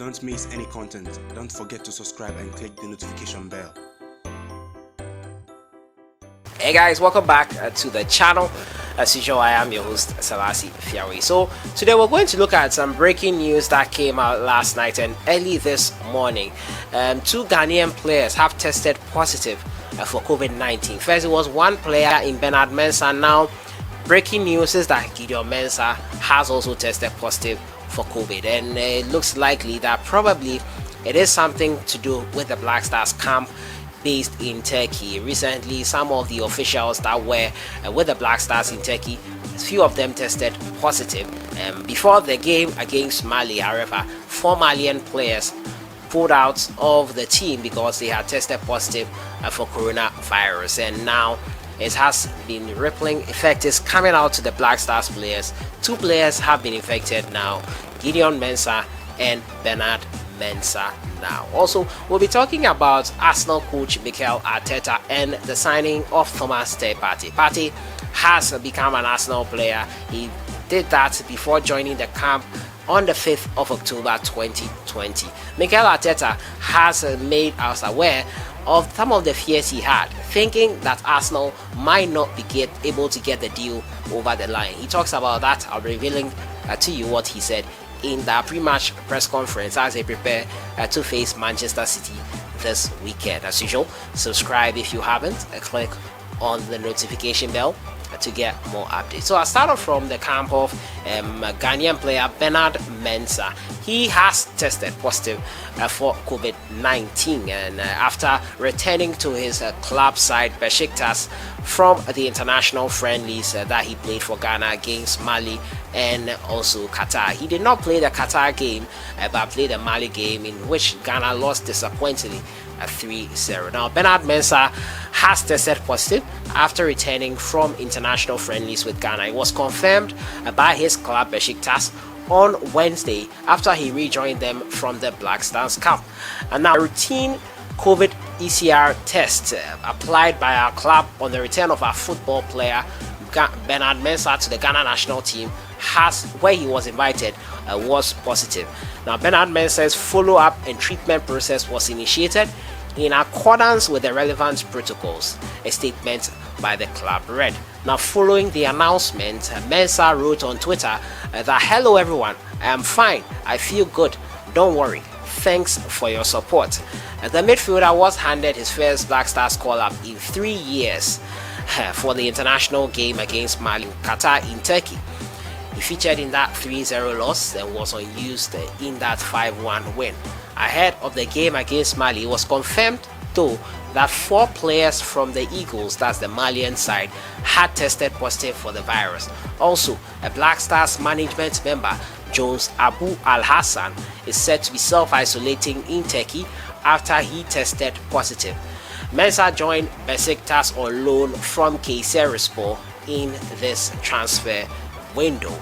Don't miss any content. Don't forget to subscribe and click the notification bell. Hey guys, welcome back to the channel. As usual, I am your host Salasi Fiawe. So today we're going to look at some breaking news that came out last night and early this morning. Two Ghanaian players have tested positive for COVID-19. First, it was one player in Bernard Mensah. Now, breaking news is that Gideon Mensah has also tested positive for COVID, and it looks likely that probably it is something to do with the Black Stars camp based in Turkey. Recently, some of the officials that were with the Black Stars in Turkey, a few of them tested positive. Before the game against Mali, however, 4 Malian players pulled out of the team because they had tested positive for coronavirus, and now it has been rippling effect is coming out to the Black Stars players. 2 players have been infected now, Gideon Mensah and Bernard Mensah. Now, also, we'll be talking about Arsenal coach Mikel Arteta and the signing of Thomas Partey. Partey has become an Arsenal player. He did that before joining the camp on the 5th of October 2020. Mikel Arteta has made us aware of some of the fears he had, thinking that Arsenal might not be able to get the deal over the line. He talks about that. I'll be revealing to you what he said in the pre-match press conference as they prepare to face Manchester City this weekend. As usual, subscribe if you haven't, click on the notification bell to get more updates. So I'll start off from the camp of Ghanaian player Bernard Mensah. He has tested positive for COVID-19, and after returning to his club side Besiktas from the international friendlies that he played for Ghana against Mali and also Qatar. He did not play the Qatar game, but played the Mali game, in which Ghana lost disappointingly 3-0. Now, Bernard Mensah has tested positive after returning from international friendlies with Ghana. It was confirmed by his club Besiktas on Wednesday after he rejoined them from the Black Stars camp. And now, a routine COVID ECR test applied by our club on the return of our football player Bernard Mensah to the Ghana national team where he was invited was positive. Now, Bernard Mensah's follow-up and treatment process was initiated in accordance with the relevant protocols, a statement by the club read. Now, following the announcement, Mensah wrote on Twitter that, "Hello everyone, I am fine, I feel good, don't worry, thanks for your support." The midfielder was handed his first Black Stars call-up in 3 years for the international game against Mali, Qatar in Turkey. He featured in that 3-0 loss and was unused in that 5-1 win. Ahead of the game against Mali, it was confirmed though that 4 players from the Eagles, that's the Malian side, had tested positive for the virus. Also, a Black Stars management member, Jones Abu Al Hassan, is said to be self-isolating in Turkey after he tested positive. Mensah joined Besiktas on loan from Kayserispor in this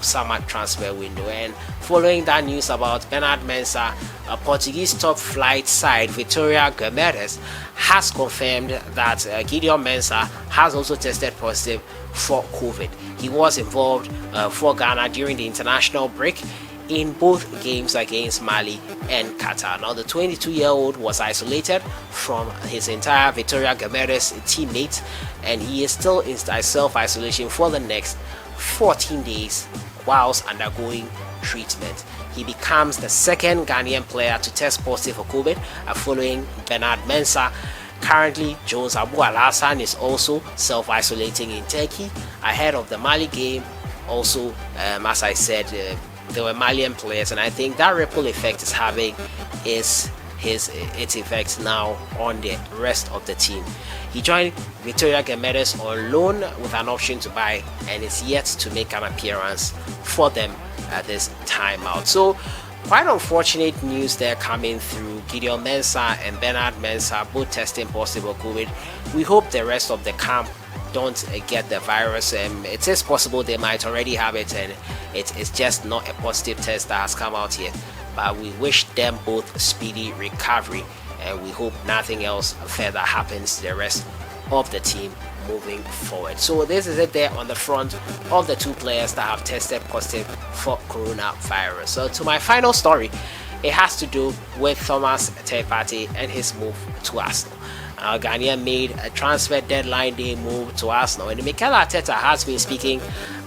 summer transfer window. And following that news about Bernard Mensah, a Portuguese top flight side Vitória Guimarães has confirmed that Gideon Mensah has also tested positive for COVID. He was involved for Ghana during the international break in both games against Mali and Qatar. Now, the 22-year-old was isolated from his entire Vitória Guimarães teammates, and he is still in self-isolation for the next 14 days whilst undergoing treatment. He becomes the second Ghanaian player to test positive for COVID following Bernard Mensah. Currently, Jones Abu Al Hassan is also self-isolating in Turkey ahead of the Mali game. Also, as I said, there were Malian players, and I think that ripple effect is having its effects now on the rest of the team. He joined Vitória Guimarães on loan with an option to buy, and is yet to make an appearance for them at this time out. So, quite unfortunate news there coming through. Gideon Mensah and Bernard Mensah both testing positive for COVID. We hope the rest of the camp don't get the virus. It is possible they might already have it, and it's just not a positive test that has come out yet. But we wish them both a speedy recovery, and we hope nothing else further happens to the rest of the team moving forward. So this is it there on the front of the 2 players that have tested positive for coronavirus. So to my final story, it has to do with Thomas Partey and his move to Arsenal. Ghanaian made a transfer deadline day move to Arsenal, and Mikel Arteta has been speaking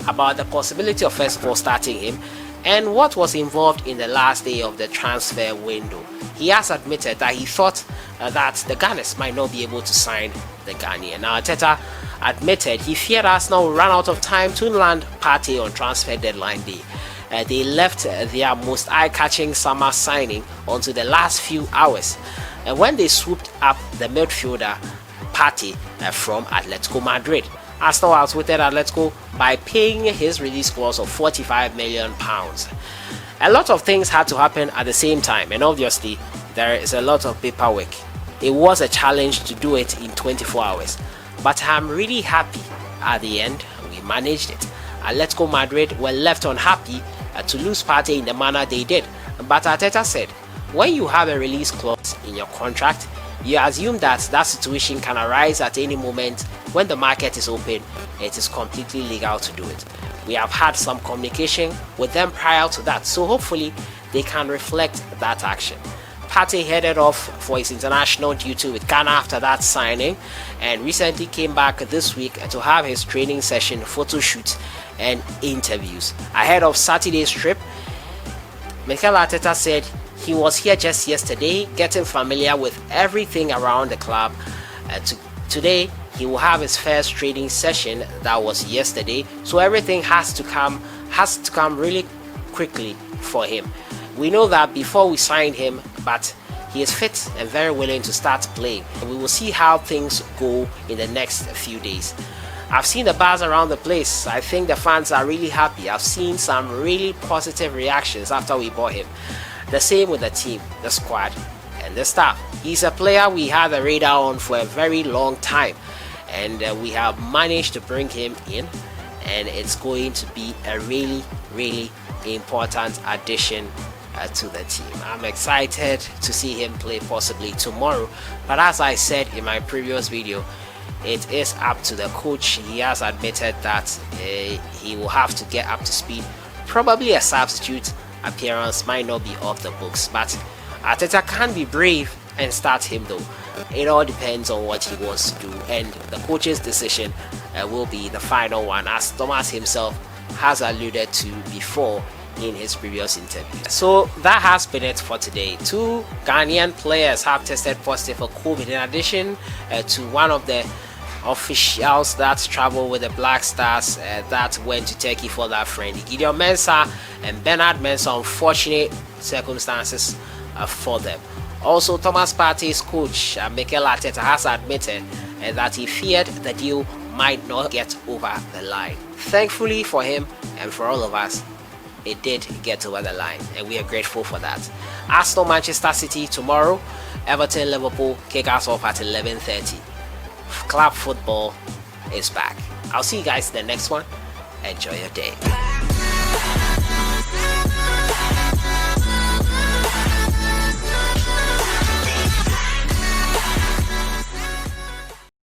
about the possibility of first of all starting him and what was involved in the last day of the transfer window. He has admitted that he thought that the Gunners might not be able to sign the Ghanaian. Now, Arteta admitted he feared Arsenal would run out of time to land Partey on transfer deadline day. They left their most eye-catching summer signing onto the last few hours when they swooped up the midfielder Partey from Atletico Madrid. Arsenal outwitted Atletico by paying his release clause of £45 million. A lot of things had to happen at the same time, and obviously there is a lot of paperwork. It was a challenge to do it in 24 hours, but I'm really happy at the end we managed it. Atletico Madrid were left unhappy to lose Partey in the manner they did, but Arteta said, when you have a release clause in your contract, you assume that situation can arise at any moment. When the market is open, it is completely legal to do it. We have had some communication with them prior to that, so hopefully they can reflect that action. Partey headed off for his international duty with Ghana after that signing, and recently came back this week to have his training session, photo shoot and interviews. Ahead of Saturday's trip, Mikel Arteta said he was here just yesterday, getting familiar with everything around the club. Today, he will have his first training session. That was yesterday, so everything has to come really quickly for him. We know that before we signed him, but he is fit and very willing to start playing. We will see how things go in the next few days. I've seen the buzz around the place. I think the fans are really happy. I've seen some really positive reactions after we bought him. The same with the team, the squad, and the staff. He's a player we had a radar on for a very long time, and we have managed to bring him in, and it's going to be a really, really important addition to the team. I'm excited to see him play possibly tomorrow, but as I said in my previous video, it is up to the coach. He has admitted that he will have to get up to speed. Probably a substitute appearance might not be off the books, but Arteta can be brave and start him though. It all depends on what he wants to do, and the coach's decision will be the final one, as Thomas himself has alluded to before in his previous interview. So that has been it for today. 2 Ghanaian players have tested positive for COVID, in addition to one of the officials that traveled with the Black Stars that went to Turkey for that friendly. Gideon Mensah and Bernard Mensah, unfortunate circumstances for them. Also, Thomas Partey's coach Mikel Arteta has admitted that he feared the deal might not get over the line. Thankfully for him and for all of us, it did get over the line, and we are grateful for that. Arsenal Manchester City tomorrow, Everton Liverpool kick us off at 11:30. Club football is back. I'll see you guys in the next one. Enjoy your day.